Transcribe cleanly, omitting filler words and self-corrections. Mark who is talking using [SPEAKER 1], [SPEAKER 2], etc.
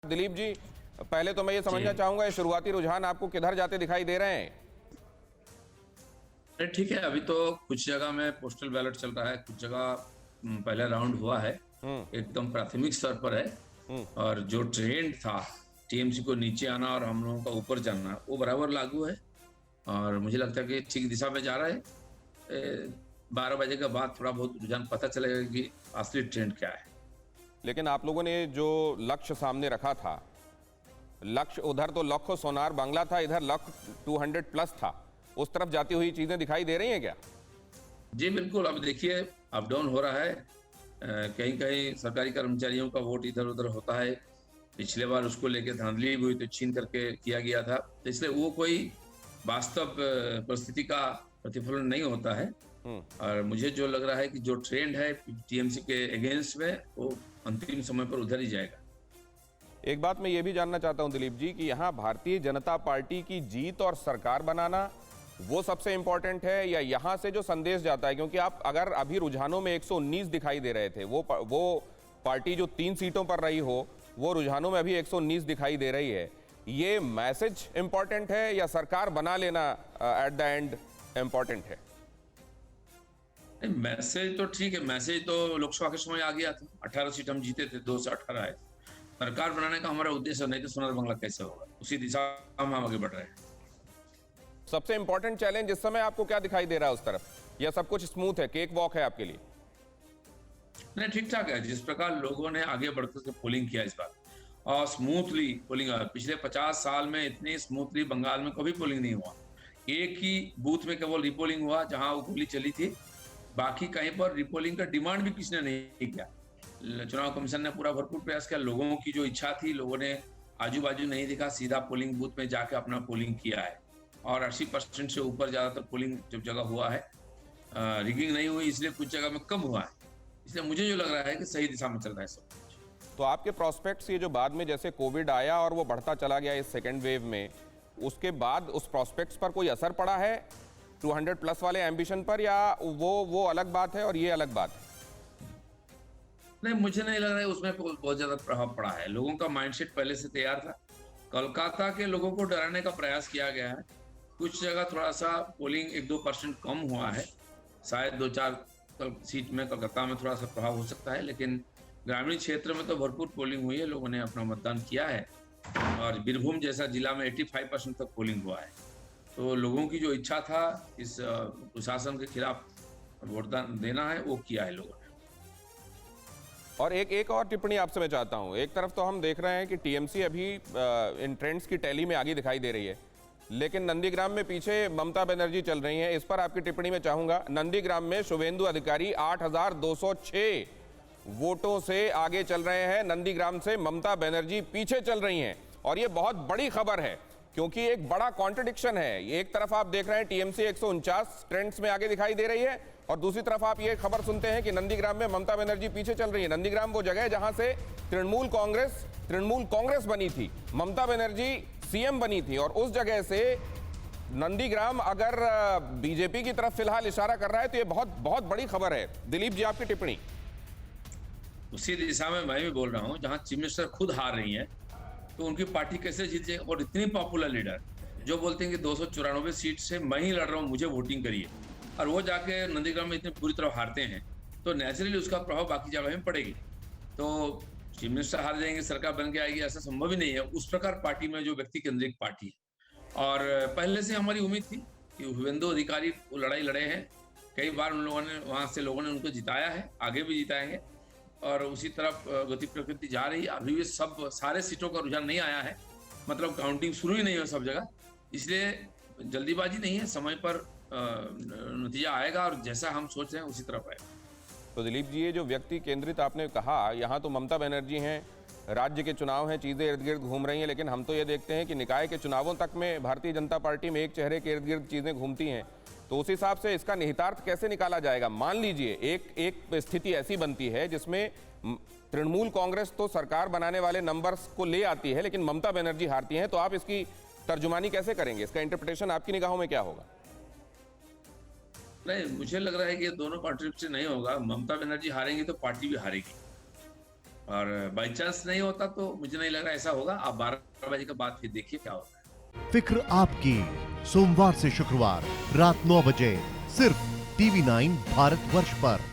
[SPEAKER 1] दिलीप जी, पहले तो मैं ये समझना चाहूंगा ये शुरुआती रुझान आपको किधर जाते दिखाई दे रहे हैं?
[SPEAKER 2] अरे ठीक है। अभी तो कुछ जगह में पोस्टल बैलेट चल रहा है, कुछ जगह पहला राउंड हुआ है।
[SPEAKER 1] हम्म।
[SPEAKER 2] एकदम प्राथमिक स्तर पर है।
[SPEAKER 1] हम्म।
[SPEAKER 2] और जो ट्रेंड था टीएमसी को नीचे आना और हम लोगों का ऊपर जाना, वो बराबर लागू है। और मुझे लगता है कि ठीक दिशा में जा रहा है। 12 बजे के बाद थोड़ा बहुत रुझान पता चलेगा कि असली ट्रेंड क्या है।
[SPEAKER 1] लेकिन आप लोगों ने जो लक्ष्य सामने रखा था, लक्ष्य उधर तो लखो सोनार बांग्ला था, इधर लक्ष्य 200 प्लस था, उस तरफ जाती हुई चीजें दिखाई दे रही हैं क्या?
[SPEAKER 2] जी बिल्कुल। अब देखिए, अप डाउन हो रहा है। कहीं कहीं सरकारी कर्मचारियों का वोट इधर उधर होता है। पिछले बार उसको लेके धांधली भी हुई तो छीन करके किया गया था, तो इसलिए वो कोई वास्तव परिस्थिति का प्रतिफलन नहीं होता है।
[SPEAKER 1] हम्म।
[SPEAKER 2] और मुझे जो लग रहा है कि जो ट्रेंड है टीएमसी के अगेंस्ट में, वो अंतिम समय पर उधर ही जाएगा।
[SPEAKER 1] एक बात मैं ये भी जानना चाहता हूं दिलीप जी कि यहाँ भारतीय जनता पार्टी की जीत और सरकार बनाना वो सबसे इंपॉर्टेंट है, या यहां से जो संदेश जाता है? क्योंकि आप अगर अभी रुझानों में 119 दिखाई दे रहे थे, वो पार्टी जो 3 सीटों पर रही हो, वो रुझानों में अभी 119 दिखाई दे रही है। ये मैसेज इंपॉर्टेंट है या सरकार बना लेना एट द एंड इंपॉर्टेंट है?
[SPEAKER 2] मैसेज तो ठीक है। मैसेज तो लोकसभा के समय आ गया था, 18 सीट हम जीते थे, 2 से 18 है। सरकार बनाने का हमारा उद्देश्य नहीं तो सोनार बांग्ला कैसे होगा, उसी दिशा में हम आगे बढ़ रहे हैं।
[SPEAKER 1] सबसे इंपॉर्टेंट चैलेंज इस समय आपको क्या दिखाई दे रहा है उस तरफ, या सब कुछ स्मूथ है, केक वॉक है आपके लिए?
[SPEAKER 2] नहीं, ठीक ठाक है। जिस प्रकार लोगों ने आगे बढ़कर के पोलिंग किया इस बार, और स्मूथली पोलिंग, पिछले 50 साल में इतनी स्मूथली बंगाल में कभी पोलिंग नहीं हुआ। एक ही बूथ में केवल रिपोलिंग हुआ जहां वो गोली चली थी। बाकी कहीं पर रिपोलिंग का डिमांड भी किसी ने नहीं किया। चुनाव कमीशन ने पूरा भरपूर प्रयास किया। लोगों की जो इच्छा थी, लोगों ने आजू बाजू नहीं देखा, सीधा पोलिंग बूथ में जाके अपना पोलिंग किया है। और 80% से ऊपर ज्यादातर पोलिंग जब जगह हुआ है। रिगिंग नहीं हुई, इसलिए कुछ जगह में कम हुआ है। इसलिए मुझे जो लग रहा है कि सही दिशा में चल रहा है सब।
[SPEAKER 1] तो आपके प्रोस्पेक्ट्स, ये जो बाद में जैसे कोविड आया और वो बढ़ता चला गया इस सेकेंड वेव में, उसके बाद उस प्रोस्पेक्ट्स पर कोई असर पड़ा है 200 प्लस वाले एम्बिशन पर, या वो अलग बात है और ये अलग बात है?
[SPEAKER 2] नहीं, मुझे नहीं लग रहा है उसमें बहुत ज्यादा प्रभाव पड़ा है। लोगों का माइंडसेट पहले से तैयार था। कोलकाता के लोगों को डराने का प्रयास किया गया है। कुछ जगह थोड़ा सा पोलिंग 1-2% कम हुआ है। शायद 2-4 सीट में कोलकाता में थोड़ा सा प्रभाव हो सकता है, लेकिन ग्रामीण क्षेत्र में तो भरपूर पोलिंग हुई है, लोगों ने अपना मतदान किया है। और बीरभूम जैसा जिला में 85% तक पोलिंग हुआ है। तो लोगों की जो इच्छा था इस प्रशासन के खिलाफ वोटदान देना है, वो किया है लोगों ने।
[SPEAKER 1] और एक और टिप्पणी आपसे मैं चाहता हूं। एक तरफ तो हम देख रहे हैं कि टीएमसी अभी इन ट्रेंड्स की टैली में आगे दिखाई दे रही है, लेकिन नंदीग्राम में पीछे ममता बनर्जी चल रही हैं। इस पर आपकी टिप्पणी में चाहूंगा। नंदीग्राम में शुभेंदु अधिकारी 8,206 वोटों से आगे चल रहे हैं, नंदीग्राम से ममता बनर्जी पीछे चल रही हैं। और ये बहुत बड़ी खबर है, क्योंकि एक बड़ा कॉन्ट्रडिक्शन है। एक तरफ आप देख रहे हैं टीएमसी 149 ट्रेंड्स में आगे दिखाई दे रही है, और दूसरी तरफ आप ये खबर सुनते हैं कि नंदीग्राम में ममता बनर्जी पीछे चल रही है। नंदीग्राम वो जगह है जहां से तृणमूल कांग्रेस बनी थी, ममता बनर्जी सीएम बनी थी, और उस जगह से नंदीग्राम अगर बीजेपी की तरफ फिलहाल इशारा कर रहा है, तो ये बहुत बहुत बड़ी खबर है। दिलीप जी, आपकी टिप्पणी?
[SPEAKER 2] उसी दिशा में मैं भी बोल रहा हूँ, जहां चीफ मिनिस्टर खुद हार रही है, तो उनकी पार्टी कैसे जीत जाएगी? और इतनी पॉपुलर लीडर जो बोलते हैं कि 294 सीट से मैं ही लड़ रहा हूँ, मुझे वोटिंग करिए, और वो जाके नंदीग्राम में इतनी बुरी तरह हारते हैं, तो नेचुरली उसका प्रभाव बाकी जगह में पड़ेगी। तो चीफ मिनिस्टर हार जाएंगे, सरकार बन के आएगी, ऐसा संभव ही नहीं है। उस प्रकार पार्टी में जो व्यक्ति केंद्रित पार्टी है। और पहले से हमारी उम्मीद थी कि शुभेंदु अधिकारी वो लड़ाई लड़े हैं। कई बार उन लोगों ने, वहां से लोगों ने उनको जिताया है, आगे भी जिताएंगे। और उसी तरफ गति प्रकृति जा रही है। अभी भी सब सारे सीटों का रुझान नहीं आया है, मतलब काउंटिंग शुरू ही नहीं है सब जगह। इसलिए जल्दीबाजी नहीं है, समय पर नतीजा आएगा, और जैसा हम सोच रहे हैं उसी तरफ आएगा।
[SPEAKER 1] तो दिलीप जी, ये जो व्यक्ति केंद्रित आपने कहा, यहाँ तो ममता बनर्जी हैं, राज्य के चुनाव हैं, चीज़ें इर्द गिर्द घूम रही हैं, लेकिन हम तो ये देखते हैं कि निकाय के चुनावों तक में भारतीय जनता पार्टी में एक चेहरे के इर्द गिर्द चीज़ें घूमती हैं। तो उस हिसाब से इसका निहितार्थ कैसे निकाला जाएगा? मान लीजिए एक स्थिति ऐसी बनती है जिसमें तृणमूल कांग्रेस तो सरकार बनाने वाले नंबर्स को ले आती है, लेकिन ममता बनर्जी हारती हैं, तो आप इसकी तर्जुमानी कैसे करेंगे? इसका इंटरप्रिटेशन आपकी निगाहों में क्या होगा?
[SPEAKER 2] नहीं, मुझे लग रहा है कि ये दोनों कॉन्ट्रिब्यूशन नहीं होगा। ममता बनर्जी हारेंगी तो पार्टी भी हारेगी। और बाई चांस नहीं होता तो मुझे नहीं लग रहा ऐसा होगा। आप 12 बजे के बाद फिर देखिए क्या होता है।
[SPEAKER 3] फिक्र आपकी, सोमवार से शुक्रवार रात 9 बजे सिर्फ TV9 भारतवर्ष पर।